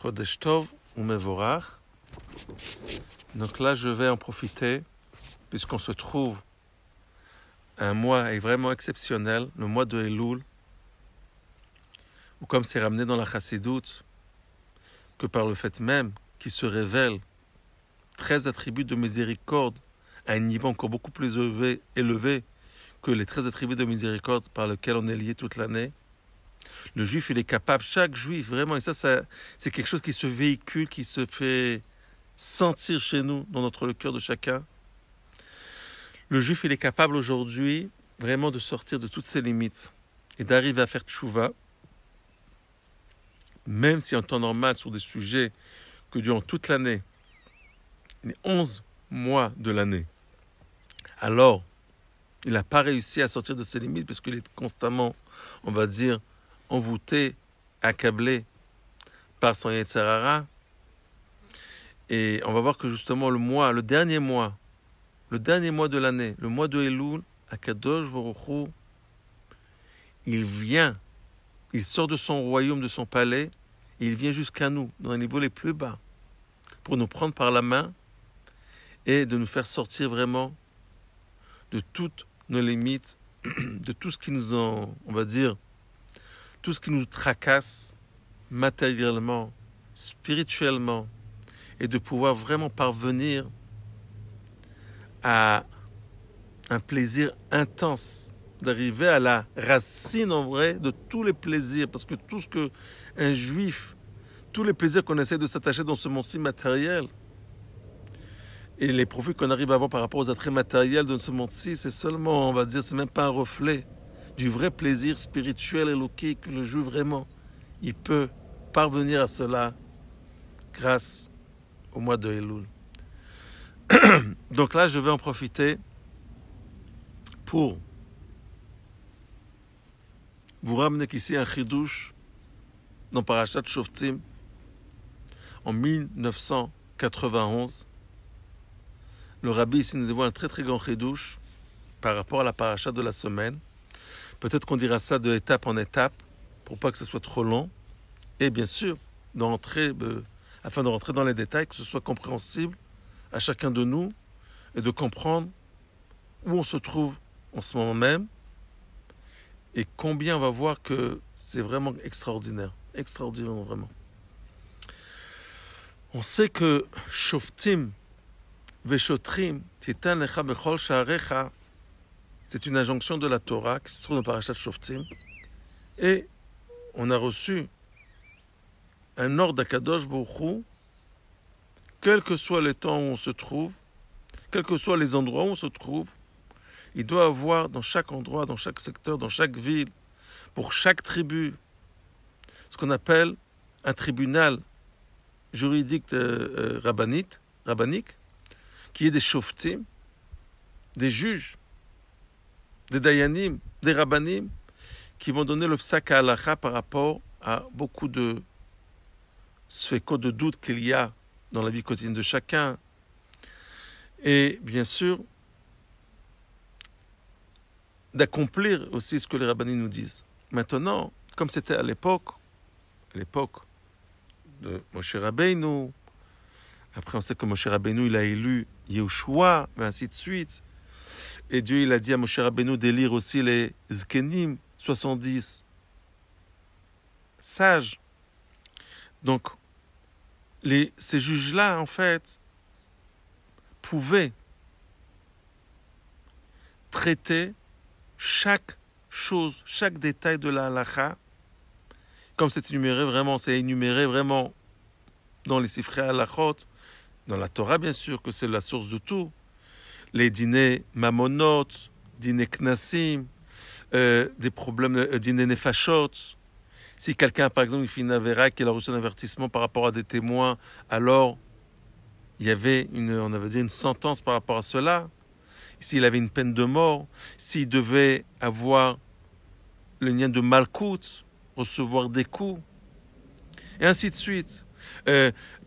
Chodesh Tov ou Mevorach. Donc là, je vais en profiter, puisqu'on se trouve un mois vraiment exceptionnel, le mois de Elul, où comme c'est ramené dans la Chassidoute, que par le fait même qu'il se révèle 13 attributs de miséricorde à un niveau encore beaucoup plus élevé que les 13 attributs de miséricorde par lesquels on est lié toute l'année. Le juif, il est capable, chaque juif, vraiment, et ça c'est quelque chose qui se véhicule, qui se fait sentir chez nous, dans le cœur de chacun. Le juif, il est capable aujourd'hui vraiment de sortir de toutes ses limites et d'arriver à faire tchouva, même si en temps normal, sur des sujets que durant toute l'année, les 11 mois de l'année, alors il n'a pas réussi à sortir de ses limites parce qu'il est constamment, on va dire, envoûté, accablé par son Yetzer Hara. Et on va voir que justement le dernier mois de l'année, le mois de Elul, Akadosh Baruch Hu, il sort de son royaume, de son palais, et il vient jusqu'à nous, dans les niveaux les plus bas, pour nous prendre par la main et de nous faire sortir vraiment de toutes nos limites, de tout ce qui nous on va dire, tout ce qui nous tracasse matériellement, spirituellement, et de pouvoir vraiment parvenir à un plaisir intense, d'arriver à la racine en vrai de tous les plaisirs, parce que tout ce que un juif, tous les plaisirs qu'on essaie de s'attacher dans ce monde-ci matériel, et les profits qu'on arrive à avoir par rapport aux attraits matériels de ce monde-ci, c'est seulement, on va dire, c'est même pas un reflet du vrai plaisir spirituel et loqué que le juif vraiment, il peut parvenir à cela grâce au mois de Elul. Donc là, je vais en profiter pour vous ramener ici un chidouche dans Parashat Shoftim en 1991. Le rabbi ici nous dévoile un très très grand chidouche par rapport à la parasha de la semaine. Peut-être qu'on dira ça de étape en étape pour pas que ce soit trop long. Et bien sûr, afin de rentrer dans les détails, que ce soit compréhensible à chacun de nous et de comprendre où on se trouve en ce moment même et combien on va voir que c'est vraiment extraordinaire vraiment. On sait que Shoftim Veshotrim Titan Lecha Bechol Sha'arecha, c'est une injonction de la Torah qui se trouve dans Parashat Shoftim, et on a reçu un ordre d'Akadosh Baruch Hu, quel que soit le temps où on se trouve, quels que soient les endroits où on se trouve, il doit avoir dans chaque endroit, dans chaque secteur, dans chaque ville, pour chaque tribu, ce qu'on appelle un tribunal juridique rabbinique, qui est des shoftim, des juges, des dayanim, des rabbanim, qui vont donner le psak à halakha par rapport à beaucoup de sfekot, de doutes qu'il y a dans la vie quotidienne de chacun. Et bien sûr, d'accomplir aussi ce que les rabbanim nous disent. Maintenant, comme c'était à l'époque de Moshe Rabbeinu, après on sait que Moshe Rabbeinu il a élu Yehoshua, et ainsi de suite. Et Dieu il a dit à Moshe Rabbeinu d'élire aussi les Zkenim, 70 sages. Donc, ces juges-là, en fait, pouvaient traiter chaque chose, chaque détail de la halakha, comme c'est énuméré vraiment dans les sifrei halachot, dans la Torah bien sûr, que c'est la source de tout, les dîners mamonot, dîners knasim, des problèmes, dîners nefashot. Si quelqu'un, par exemple, il fait une avéra, qu'il a reçu un avertissement par rapport à des témoins, alors il y avait une sentence par rapport à cela. S'il avait une peine de mort, s'il devait avoir le lien de malkout, recevoir des coups, et ainsi de suite.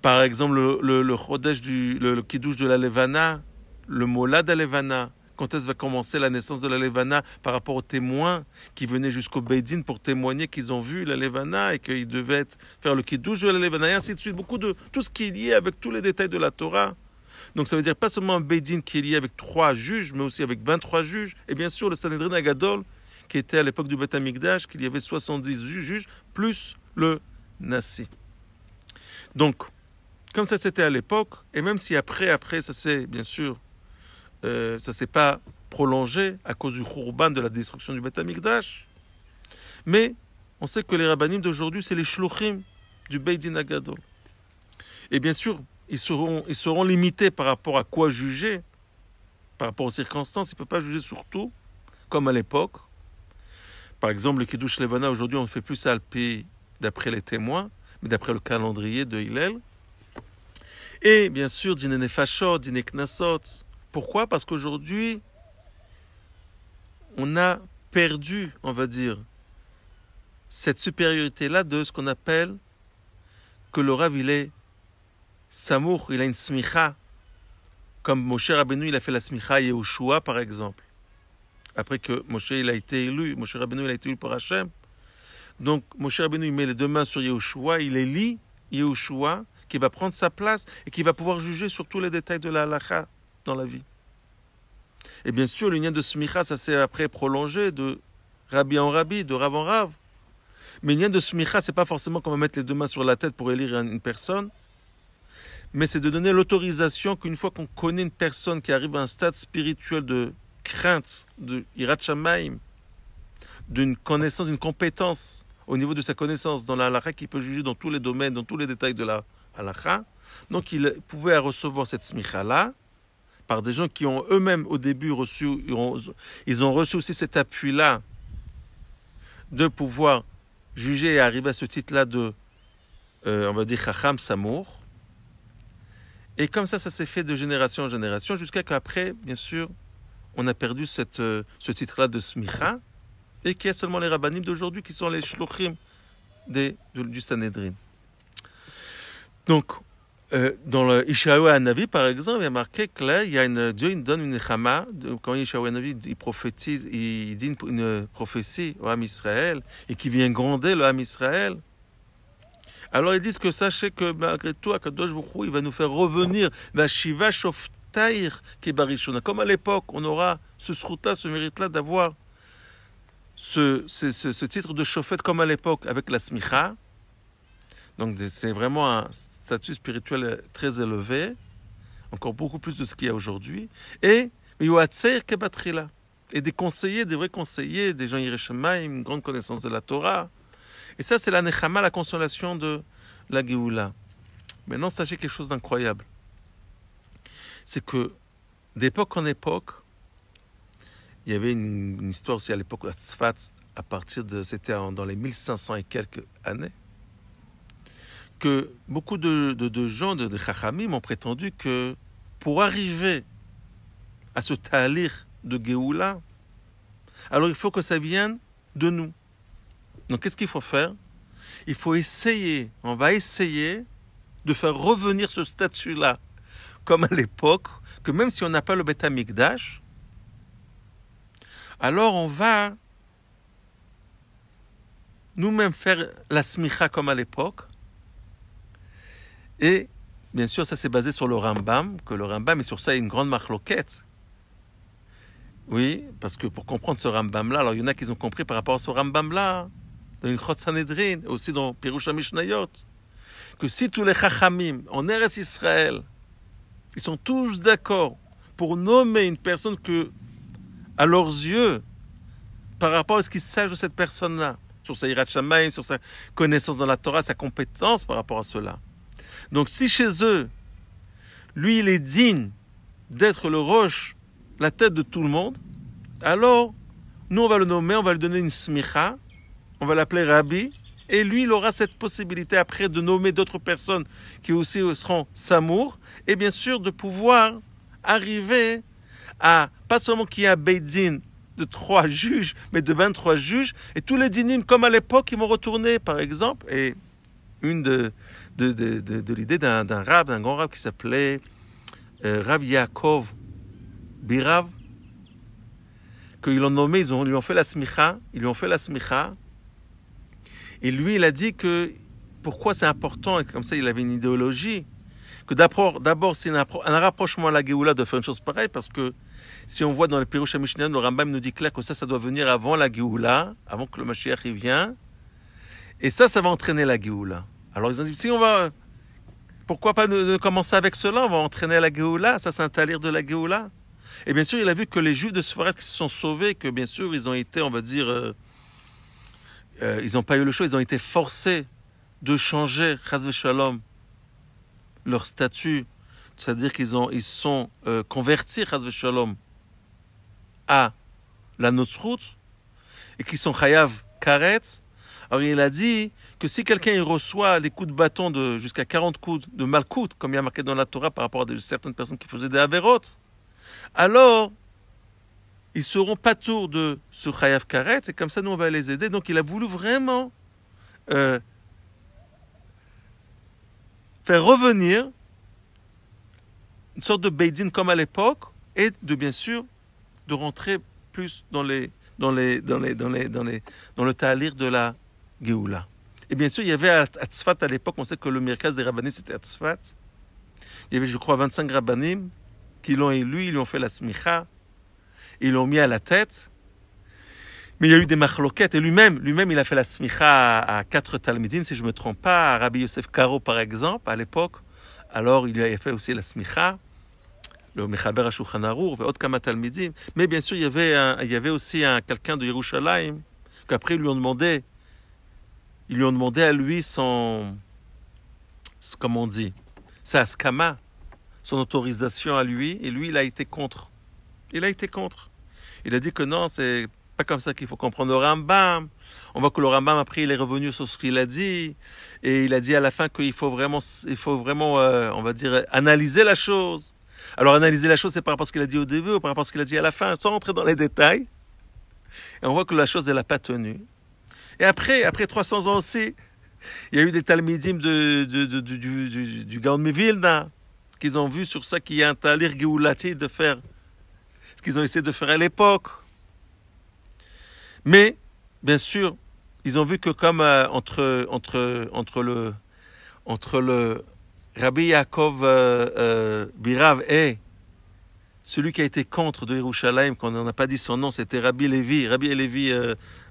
Par exemple, le chodesh le kiddush de la Levana, le molad à Levana, quand est-ce va commencer la naissance de la Levana par rapport aux témoins qui venaient jusqu'au Beidin pour témoigner qu'ils ont vu la Levana et qu'ils devaient faire le Kiddush de la Levana, et ainsi de suite. Beaucoup de tout ce qui est lié avec tous les détails de la Torah. Donc ça veut dire pas seulement un Beidin qui est lié avec 3 juges, mais aussi avec 23 juges. Et bien sûr, le Sanhedrin Agadol, qui était à l'époque du Beth Amikdash, qu'il y avait 70 juges, plus le Nassi. Donc, comme ça c'était à l'époque, et même si après ça s'est, bien sûr, ça s'est pas prolongé à cause du Khurban, de la destruction du Beth Amikdash, mais on sait que les rabbanim d'aujourd'hui, c'est les shluchim du Beit Din Agadol. Et bien sûr, ils seront limités par rapport à quoi juger, par rapport aux circonstances. Ils ne peuvent pas juger sur tout, comme à l'époque. Par exemple, le Kiddush Levana, aujourd'hui, on ne fait plus ça d'après les témoins, mais d'après le calendrier de Hillel. Et bien sûr, Dine Nefashot, Dine Knasot. Pourquoi ? Parce qu'aujourd'hui, on a perdu, on va dire, cette supériorité-là de ce qu'on appelle que le Rav, il est Samour, il a une smicha. Comme Moshe Rabbeinu, il a fait la smicha à Yehoshua, par exemple. Après que Moshe il a été élu, Moshe Rabbeinu il a été élu par Hachem. Donc Moshe Rabbeinu il met les deux mains sur Yehoshua, il élit Yehoshua qui va prendre sa place et qui va pouvoir juger sur tous les détails de la halakha dans la vie. Et bien sûr, l'union de smicha, ça s'est après prolongé de rabbi en rabbi, de rav en rav. Mais l'union de smicha, c'est pas forcément qu'on va mettre les deux mains sur la tête pour élire une personne, mais c'est de donner l'autorisation qu'une fois qu'on connaît une personne qui arrive à un stade spirituel de crainte, de Hirat Shamayim, d'une connaissance, d'une compétence au niveau de sa connaissance dans la halakha qui peut juger dans tous les domaines, dans tous les détails de la halakha. Donc il pouvait recevoir cette smicha-là par des gens qui ont eux-mêmes au début reçu, ils ont reçu aussi cet appui-là de pouvoir juger et arriver à ce titre-là de, on va dire, Chacham Samour. Et comme ça s'est fait de génération en génération jusqu'à qu'après, bien sûr, on a perdu ce titre-là de Smicha, et qu'il y a seulement les rabbanim d'aujourd'hui qui sont les shlochim du Sanhedrin. Donc, dans le Ishayahu Hanavi, par exemple, il y a marqué que là, Dieu il donne une nechama, quand Ishayahu Hanavi il prophétise, il dit une prophétie au Ham Israël, et qui vient gronder le Ham Israël. Alors ils disent que sachez que malgré tout, Akadosh Baruch Hu, il va nous faire revenir vers Shiva Shoftair Kebarishona. Comme à l'époque, on aura ce sruta, ce mérite-là d'avoir ce titre de Shofet comme à l'époque avec la Smicha. Donc c'est vraiment un statut spirituel très élevé, encore beaucoup plus de ce qu'il y a aujourd'hui. Et Yoatseir Kebatrila. Et des conseillers, des vrais conseillers, des gens Yerushalayim, une grande connaissance de la Torah. Et ça, c'est la nechama, la consolation de la Géoula. Maintenant, sachez quelque chose d'incroyable. C'est que, d'époque en époque, il y avait une histoire aussi à l'époque à Tzfat, à partir de, c'était dans les 1500 et quelques années, que beaucoup de gens, de Chachamim, ont prétendu que pour arriver à ce talir de Géoula, alors il faut que ça vienne de nous. Donc, qu'est-ce qu'il faut faire ? Il faut essayer, on va essayer de faire revenir ce statut-là, comme à l'époque, que même si on n'a pas le Beth Amikdash, alors on va nous-mêmes faire la smicha comme à l'époque. Et, bien sûr, ça c'est basé sur le Rambam, que le Rambam, et sur ça, il y a une grande marloquette. Oui, parce que pour comprendre ce Rambam-là, alors il y en a qui ont compris par rapport à ce Rambam-là, dans une Chot Sanhedrin, aussi dans Pirush HaMishnayot, que si tous les Chachamim en Eretz Israël, ils sont tous d'accord pour nommer une personne que, à leurs yeux, par rapport à ce qu'ils savent de cette personne-là, sur sa Hirat Shamayim, sur sa connaissance dans la Torah, sa compétence par rapport à cela. Donc si chez eux, lui il est digne d'être le roche, la tête de tout le monde, alors nous on va le nommer, on va lui donner une smicha, on va l'appeler Rabbi, et lui, il aura cette possibilité après de nommer d'autres personnes qui aussi seront Samour, et bien sûr de pouvoir arriver à, pas seulement qu'il y ait un Beit Din de 3 juges, mais de 23 juges, et tous les dinim, comme à l'époque, ils vont retourner, par exemple, et une de l'idée d'un grand rab qui s'appelait Rav Yaakov Birav, qu'ils l'ont nommé, ils lui ont fait la smicha, et lui, il a dit que pourquoi c'est important, et comme ça, il avait une idéologie, que d'abord c'est un rapprochement à la Géoula de faire une chose pareille, parce que si on voit dans les Pirush HaMishnayot, le Rambam nous dit clair que ça doit venir avant la Géoula, avant que le Mashiach y vienne, et ça va entraîner la Géoula. Alors ils ont dit, si on va, pourquoi pas ne commencer avec cela, on va entraîner la Géoula, ça c'est un talir de la Géoula. Et bien sûr, il a vu que les Juifs de Sfarat qui se sont sauvés, que bien sûr, ils ont été, on va dire, ils n'ont pas eu le choix, ils ont été forcés de changer, chas v'shalom, leur statut, c'est-à-dire qu'ils sont convertis, chas v'shalom, à la Notzrout, et qui sont chayav karet. Alors il a dit que si quelqu'un il reçoit des coups de bâton de jusqu'à 40 coups de malkout, comme il y a marqué dans la Torah par rapport à certaines personnes qui faisaient des avérotes, alors ils seront pas tours de ce chayav karet, et comme ça nous on va les aider. Donc il a voulu vraiment faire revenir une sorte de beidin comme à l'époque, et de bien sûr de rentrer plus dans le talir de la Géoula. Et bien sûr, il y avait à Tzfat à l'époque, on sait que le Merkaz des Rabbanim c'était à Tzfat. Il y avait, je crois, 25 Rabbanim qui l'ont élu, ils lui ont fait la smicha, ils l'ont mis à la tête. Mais il y a eu des machloquettes, et lui-même, il a fait la smicha à 4 Talmidim, si je ne me trompe pas, à Rabbi Yosef Karo par exemple, à l'époque. Alors, il a fait aussi la smicha, le Mechaber HaShulchan Aruch, et autres Kama Talmidim. Mais bien sûr, il y avait aussi quelqu'un de Yerushalayim, qu'après, ils lui ont demandé à lui comment on dit, sa askama, son autorisation à lui, et lui, il a été contre. Il a dit que non, c'est pas comme ça qu'il faut comprendre le Rambam. On voit que le Rambam, après, il est revenu sur ce qu'il a dit, et il a dit à la fin qu'il faut vraiment, on va dire, analyser la chose. Alors, analyser la chose, c'est par rapport à ce qu'il a dit au début, ou par rapport à ce qu'il a dit à la fin, sans rentrer dans les détails. Et on voit que la chose, elle n'a pas tenu. Et après 300 ans aussi, il y a eu des Talmidim du Gaon de Vilna, qu'ils ont vu sur ça qu'il y a un talir géoulati de faire ce qu'ils ont essayé de faire à l'époque. Mais, bien sûr, ils ont vu que comme entre le Rabbi Yaakov Birav et celui qui a été contre de Yerushalayim, qu'on n'a pas dit son nom, c'était Rabbi Levi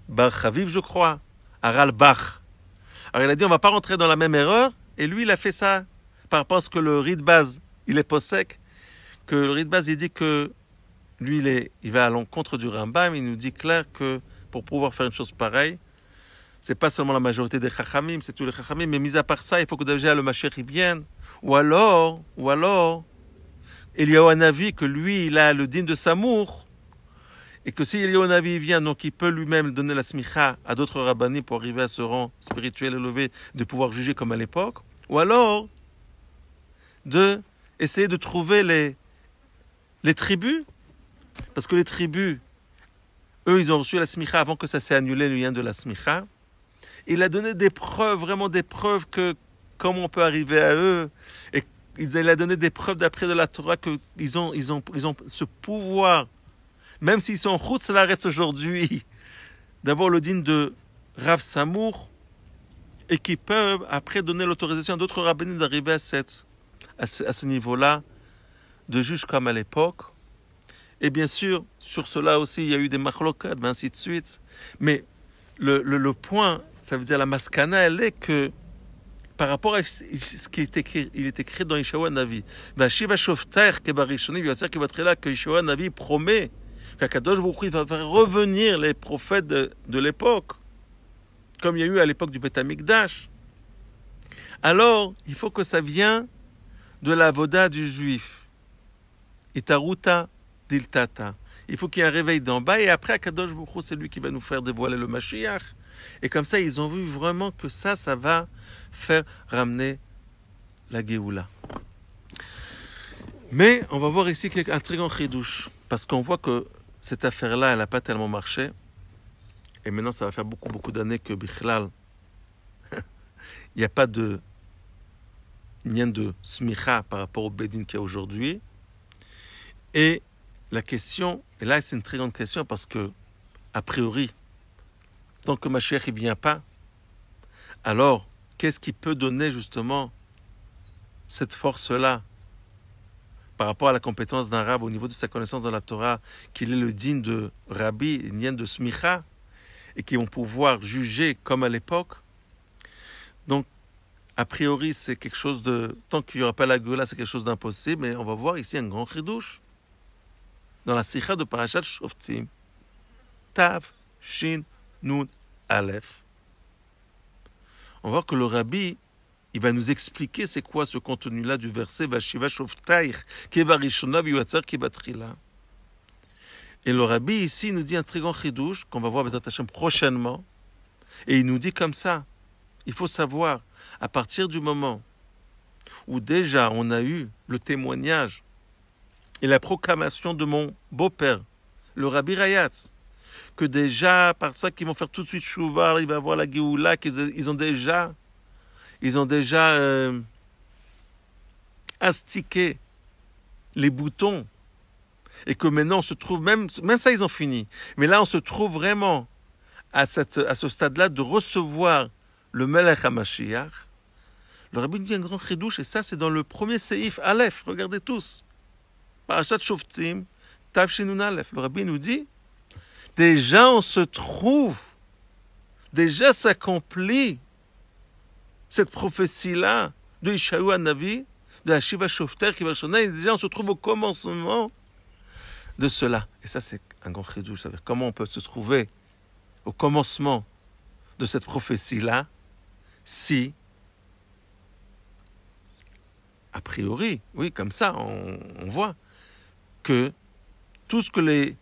Bar Chaviv, je crois, Aral Bach. Alors il a dit, on ne va pas rentrer dans la même erreur, et lui, il a fait ça par rapport à ce que le Ritbaz, il est possèque, que le Ritbaz, il dit que lui, il va à l'encontre du Rambam, il nous dit clair que pour pouvoir faire une chose pareille, c'est pas seulement la majorité des Chachamim, c'est tous les Chachamim, mais mis à part ça, il faut que déjà le Mashiach y vienne. Ou alors, Eliyahu Hanavi, que lui, il a le din de Samour, et que si Eliyahu Hanavi vient, donc il peut lui-même donner la smicha à d'autres rabbanim pour arriver à ce rang spirituel élevé, de pouvoir juger comme à l'époque. Ou alors, essayer de trouver les tribus, parce que les tribus, eux, ils ont reçu la smicha avant que ça s'est annulé, le lien de la smicha. Il a donné des preuves, vraiment des preuves que comment on peut arriver à eux. Et il a donné des preuves d'après de la Torah qu'ils ont ce pouvoir, même s'ils sont en Chutz La'aretz aujourd'hui, d'avoir le din de Rav Samour, et qui peuvent après donner l'autorisation à d'autres rabbinim d'arriver à ce niveau-là de juge comme à l'époque. Et bien sûr, sur cela aussi, il y a eu des machlokat, ainsi de suite. Mais le point, ça veut dire la maskana, elle est que par rapport à ce qui est écrit, il est écrit dans Yeshayahu Hanavi. Vashiva shofter kebarishonim, il va dire qu'il va être là, que Yeshayahu Hanavi promet qu'Akadosh Baruch Hu va faire revenir les prophètes de l'époque, comme il y a eu à l'époque du Beth Amikdash. Alors, il faut que ça vienne de la voda du juif. Itaruta diltata. Il faut qu'il y ait un réveil d'en bas, et après, Akadosh Baruch Hu, c'est lui qui va nous faire dévoiler le Mashiach. Et comme ça, ils ont vu vraiment que ça va faire ramener la Géoula. Mais on va voir ici un très grand chidouche, parce qu'on voit que cette affaire-là, elle n'a pas tellement marché. Et maintenant, ça va faire beaucoup d'années que Bichlal, il n'y a pas de smicha par rapport au Bedin qu'il y a aujourd'hui. Et la question, et là c'est une très grande question parce que, a priori, tant que Mashiach ne vient pas, alors qu'est-ce qui peut donner justement cette force-là par rapport à la compétence d'un rabbin au niveau de sa connaissance dans la Torah, qu'il est le digne de Rabbi, le digne de Smicha, et qui vont pouvoir juger comme à l'époque. Donc, a priori, c'est quelque chose de... Tant qu'il n'y aura pas la Géoula, c'est quelque chose d'impossible, mais on va voir ici un grand chidouche. Dans la Sikha de Parashat Shoftim, Tav, Shin, Nun, Aleph, on va voir que le Rabbi, il va nous expliquer c'est quoi ce contenu-là du verset Vashiva Shoftaich, Keva Rishona V'Yuatzer Kibatrila. Et le Rabbi ici nous dit un très grand chidouche qu'on va voir Bezat Hashem prochainement. Et il nous dit comme ça, il faut savoir, à partir du moment où déjà on a eu le témoignage et la proclamation de mon beau-père, le Rabbi Rayatz, que déjà, par ça qu'ils vont faire tout de suite Chouvar, il va avoir la Géoula, qu'ils ont déjà astiqué les boutons, et que maintenant on se trouve, même ça ils ont fini, mais là on se trouve vraiment à ce stade-là de recevoir le Melech HaMashiach. Le Rabbi nous dit un grand chidouche, et ça c'est dans le premier Seif Aleph, regardez tous, Parashat Shoftim, Tav Shin Nun Aleph. Le Rabbi nous dit, déjà on se trouve, déjà s'accomplit cette prophétie-là de Ishaïou Hanavi, de Hashiva Shofter qui va sonner, et déjà on se trouve au commencement de cela. Et ça c'est un grand chidouche, c'est-à-dire comment on peut se trouver au commencement de cette prophétie-là, si, a priori, oui, comme ça, on voit que tout ce que les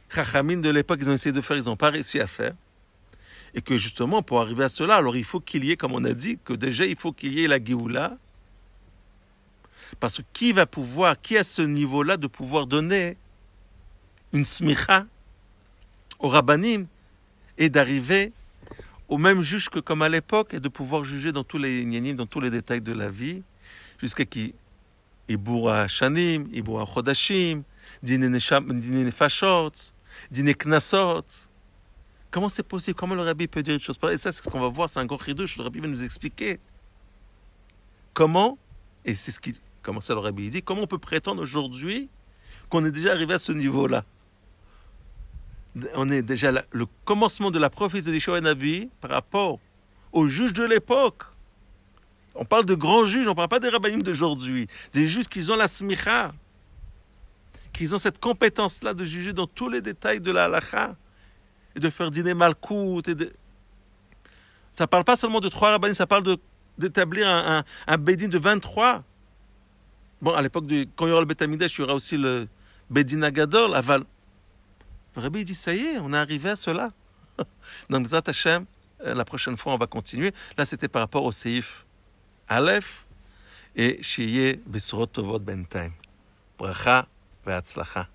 Chachamim de l'époque, ils ont essayé de faire, ils n'ont pas réussi à faire. Et que justement, pour arriver à cela, alors il faut qu'il y ait, comme on a dit, que déjà il faut qu'il y ait la Géoula. Parce que qui va pouvoir, qui a ce niveau-là de pouvoir donner une smicha au rabbanim et d'arriver au même juge que comme à l'époque et de pouvoir juger dans tous les inyanim, dans tous les détails de la vie, jusqu'à qui Iboura Shanim, Iboura Chodashim, Dine Nefashot, Dine Knasot. Comment c'est possible? Comment le Rabbi peut dire une chose pareille? Et ça, c'est ce qu'on va voir, c'est un grand chidouche. Le Rabbi va nous expliquer comment, et c'est comment ça le Rabbi dit, comment on peut prétendre aujourd'hui qu'on est déjà arrivé à ce niveau-là. On est déjà là, le commencement de la prophétie de Yeshua Hanavi par rapport aux juges de l'époque. On parle de grands juges, on ne parle pas des rabbinim d'aujourd'hui, des juges qui ont la smicha, qui ont cette compétence-là de juger dans tous les détails de la halacha, et de faire dîner malkout. Ça ne parle pas seulement de 3 rabbinim, ça parle d'établir un bédin de 23. Bon, à l'époque, quand il y aura le Beth Amikdash, il y aura aussi le bédin agadol, aval. Le Rabbi dit, ça y est, on est arrivé à cela. Donc, Bezat Hashem, la prochaine fois, on va continuer. Là, c'était par rapport au Seif Aleph et Shiye Besorot Tovot Bentayim. Bracha ve'atzlacha.